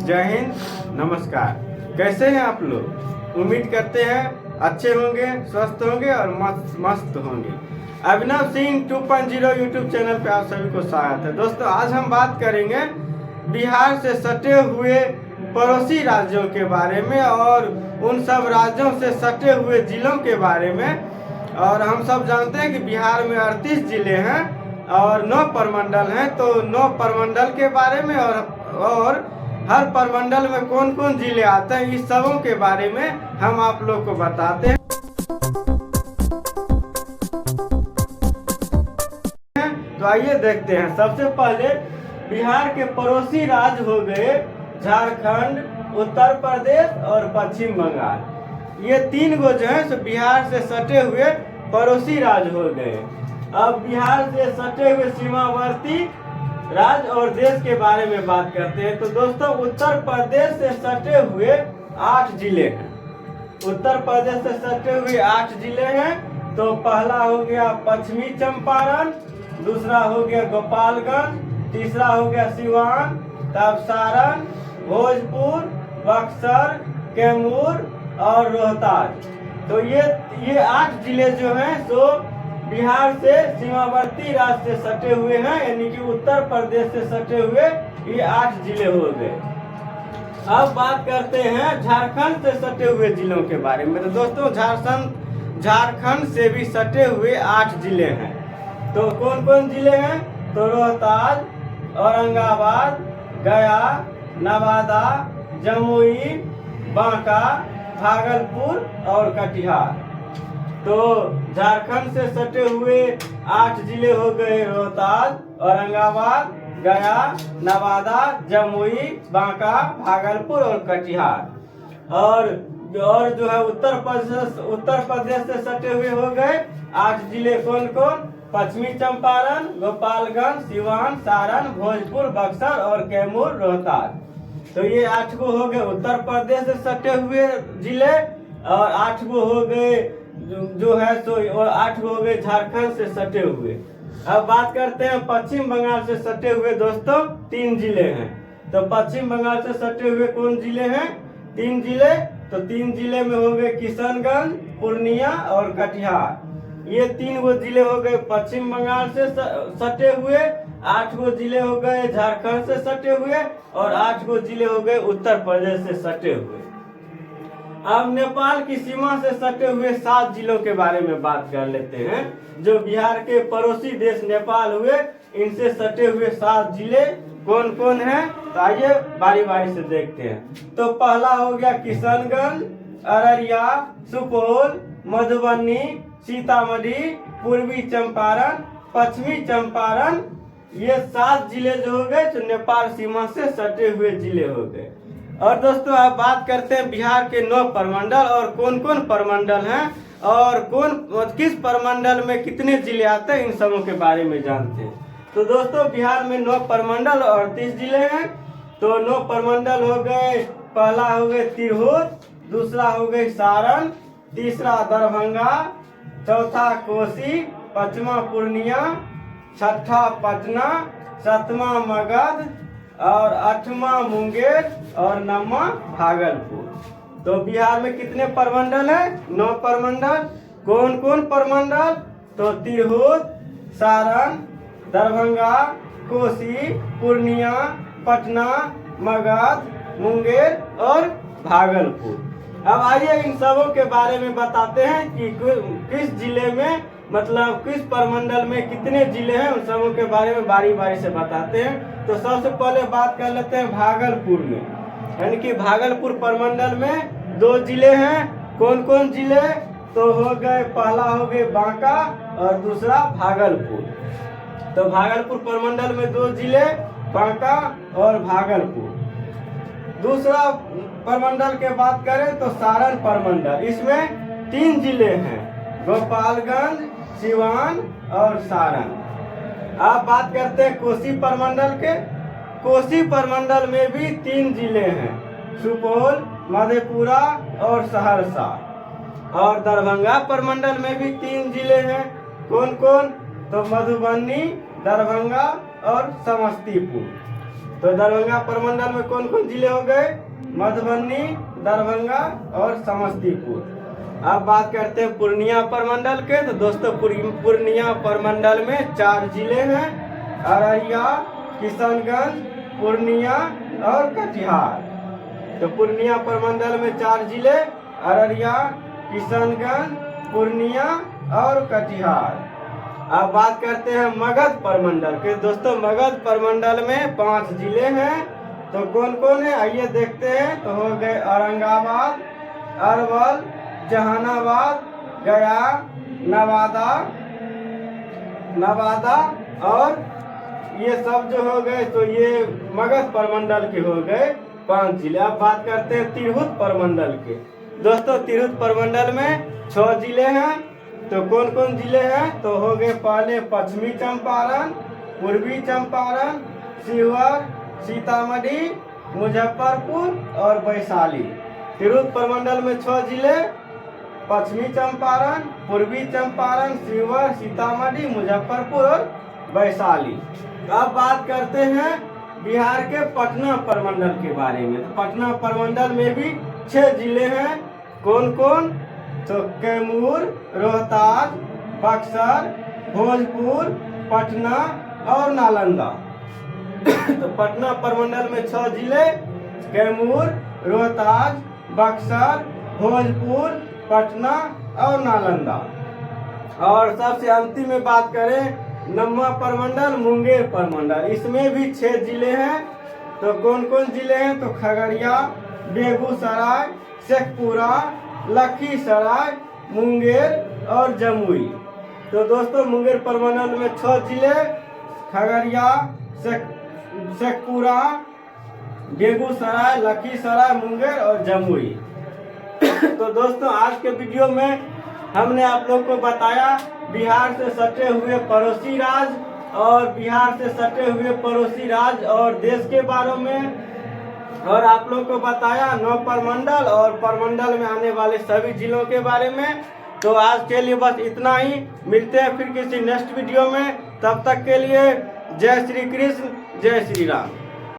जय हिंद, नमस्कार। कैसे हैं आप लोग? उम्मीद करते हैं अच्छे होंगे, स्वस्थ होंगे और मस्त होंगे। अभिनव सिंह 2.0 यूट्यूब चैनल पे आप सभी को स्वागत है। दोस्तों, आज हम बात करेंगे बिहार से सटे हुए पड़ोसी राज्यों के बारे में और उन सब राज्यों से सटे हुए जिलों के बारे में। और हम सब जानते हैं कि बिहार में 38 जिले हैं और 9 प्रमंडल हैं। तो 9 प्रमंडल के बारे में और हर प्रमंडल में कौन कौन जिले आते हैं, इस सबों के बारे में हम आप लोग को बताते हैं। तो आइए देखते हैं। सबसे पहले बिहार के पड़ोसी राज्य हो गए झारखंड, उत्तर प्रदेश और पश्चिम बंगाल। ये 3 गो जो है सो बिहार से सटे हुए पड़ोसी राज्य हो गए। अब बिहार से सटे हुए सीमावर्ती राज्य और देश के बारे में बात करते हैं। तो दोस्तों, उत्तर प्रदेश से सटे हुए 8 जिले हैं। उत्तर प्रदेश से सटे हुए 8 जिले हैं। तो पहला हो गया पश्चिमी चंपारण, दूसरा हो गया गोपालगंज, तीसरा हो गया सिवान, तब सारण, भोजपुर, बक्सर, कैमूर और रोहतास। तो ये 8 जिले जो हैं सो बिहार से सीमावर्ती राज्य से सटे हुए हैं, यानी कि उत्तर प्रदेश से सटे हुए ये 8 जिले हो गए। अब बात करते हैं झारखंड से सटे हुए जिलों के बारे में। तो दोस्तों, झारखंड से भी सटे हुए 8 जिले हैं। तो कौन कौन जिले हैं? तो रोहतास, औरंगाबाद, गया, नवादा, जमुई, बांका, भागलपुर और कटिहार। तो झारखंड से सटे हुए 8 जिले हो गए रोहतास, औरंगाबाद, गया, नवादा, जमुई, बांका, भागलपुर और कटिहार। और जो है उत्तर प्रदेश से सटे हुए हो गए 8 जिले। कौन कौन? पश्चिमी चंपारण, गोपालगंज, सिवान, सारण, भोजपुर, बक्सर और कैमूर, रोहतास। तो ये 8 गो हो गए उत्तर प्रदेश से सटे हुए जिले और 8 गो हो गए जो है सो, और 8 गो हो गए झारखंड से सटे हुए। अब बात करते हैं पश्चिम बंगाल से सटे हुए। दोस्तों, 3 जिले हैं। तो पश्चिम बंगाल से सटे हुए कौन जिले हैं? 3 जिले। तो 3 जिले में हो गए किशनगंज, पूर्णिया और कटिहार। ये 3 गो जिले हो गए पश्चिम बंगाल से सटे हुए, 8 गो जिले हो गए झारखंड से सटे हुए और 8 गो जिले हो गए उत्तर प्रदेश से सटे हुए। अब नेपाल की सीमा से सटे हुए 7 जिलों के बारे में बात कर लेते हैं। जो बिहार के पड़ोसी देश नेपाल हुए, इनसे सटे हुए 7 जिले कौन कौन हैं? तो आइए बारी बारी से देखते हैं। तो पहला हो गया किशनगंज, अररिया, सुपौल, मधुबनी, सीतामढ़ी, पूर्वी चंपारण, पश्चिमी चंपारण। ये 7 जिले जो हो गए तो नेपाल सीमा से सटे हुए जिले हो गए। और दोस्तों, आप बात करते हैं बिहार के 9 प्रमंडल और कौन कौन प्रमंडल हैं और किस प्रमंडल में कितने जिले आते हैं, इन सबों के बारे में जानते हैं। तो दोस्तों, बिहार में 9 प्रमंडल और 38 जिले हैं। तो 9 प्रमंडल हो गए। पहला हो गए तिरहुत, दूसरा हो गए सारण, तीसरा दरभंगा, चौथा कोसी, पांचवा पूर्णिया, छठा पटना, 7वां मगध और 8वां मुंगेर और 9वां भागलपुर। तो बिहार में कितने प्रमंडल है? 9 प्रमंडल। कौन कौन प्रमंडल? तो तिरहुत, सारण, दरभंगा, कोसी, पूर्णिया, पटना, मगध, मुंगेर और भागलपुर। अब आइए इन सबों के बारे में बताते हैं कि किस जिले में, मतलब किस प्रमंडल में कितने जिले हैं, उन सबों के बारे में बारी बारी से बताते हैं। तो सबसे पहले बात कर लेते हैं भागलपुर में, यानी कि भागलपुर प्रमंडल में 2 जिले हैं। कौन कौन जिले? तो हो गए, पहला हो गए बांका और दूसरा भागलपुर। तो भागलपुर प्रमंडल में 2 जिले, बांका और भागलपुर। दूसरा प्रमंडल के बात करें तो सारण प्रमंडल, इसमें 3 जिले हैं, गोपालगंज, सिवान और सारण। अब बात करते हैं कोसी प्रमंडल के। कोसी प्रमंडल में भी 3 जिले हैं, सुपौल, मधेपुरा और सहरसा। और दरभंगा प्रमंडल में भी 3 जिले हैं। कौन कौन? तो मधुबनी, दरभंगा और समस्तीपुर। तो दरभंगा प्रमंडल में कौन कौन जिले हो गए? मधुबनी, दरभंगा और समस्तीपुर। अब बात करते हैं पूर्णिया प्रमंडल के। तो दोस्तों पूर्णिया प्रमंडल में 4 जिले हैं, अररिया, किशनगंज, पूर्णिया और कटिहार। तो पूर्णिया प्रमंडल में 4 जिले, अररिया, किशनगंज, पूर्णिया और कटिहार। अब बात करते हैं मगध प्रमंडल के। दोस्तों मगध प्रमंडल में 5 जिले हैं। तो कौन कौन है आइए देखते हैं। तो हो गए औरंगाबाद, अरवल, जहानाबाद, गया, नवादा और ये सब जो हो गए। तो ये मगध प्रमंडल के हो गए 5 जिले। अब बात करते हैं तिरहुत प्रमंडल के। दोस्तों तिरहुत प्रमंडल में 6 जिले हैं। तो कौन कौन जिले हैं? तो हो गए पहले पश्चिमी चंपारण, पूर्वी चंपारण, शिवहर, सीतामढ़ी, मुजफ्फरपुर और वैशाली। तिरहुत प्रमंडल में 6 जिले, पश्चिमी चंपारण, पूर्वी चंपारण, शिवहर, सीतामढ़ी, मुजफ्फरपुर और वैशाली। अब बात करते हैं बिहार के पटना प्रमंडल के बारे में। तो पटना प्रमंडल में भी 6 जिले हैं। कौन कौन? तो कैमूर, रोहतास, बक्सर, भोजपुर, पटना और नालंदा। तो पटना प्रमंडल में 6 जिले, कैमूर, रोहतास, बक्सर, भोजपुर, पटना और नालंदा। और सबसे अंतिम में बात करें नम्मा प्रमंडल, मुंगेर प्रमंडल। इसमें भी 6 जिले हैं। तो कौन कौन जिले हैं? तो खगड़िया, बेगूसराय, शेखपुरा, लखीसराय, मुंगेर और जमुई। तो दोस्तों मुंगेर प्रमंडल में 6 जिले, खगड़िया, शेखपुरा, बेगूसराय, लखीसराय, मुंगेर और जमुई। तो दोस्तों आज के वीडियो में हमने आप लोग को बताया बिहार से सटे हुए पड़ोसी राज्य और बिहार से सटे हुए पड़ोसी राज्य और देश के बारे में, और आप लोग को बताया 9 प्रमंडल और प्रमंडल में आने वाले सभी जिलों के बारे में। तो आज के लिए बस इतना ही। मिलते हैं फिर किसी नेक्स्ट वीडियो में। तब तक के लिए जय श्री कृष्ण, जय श्री राम।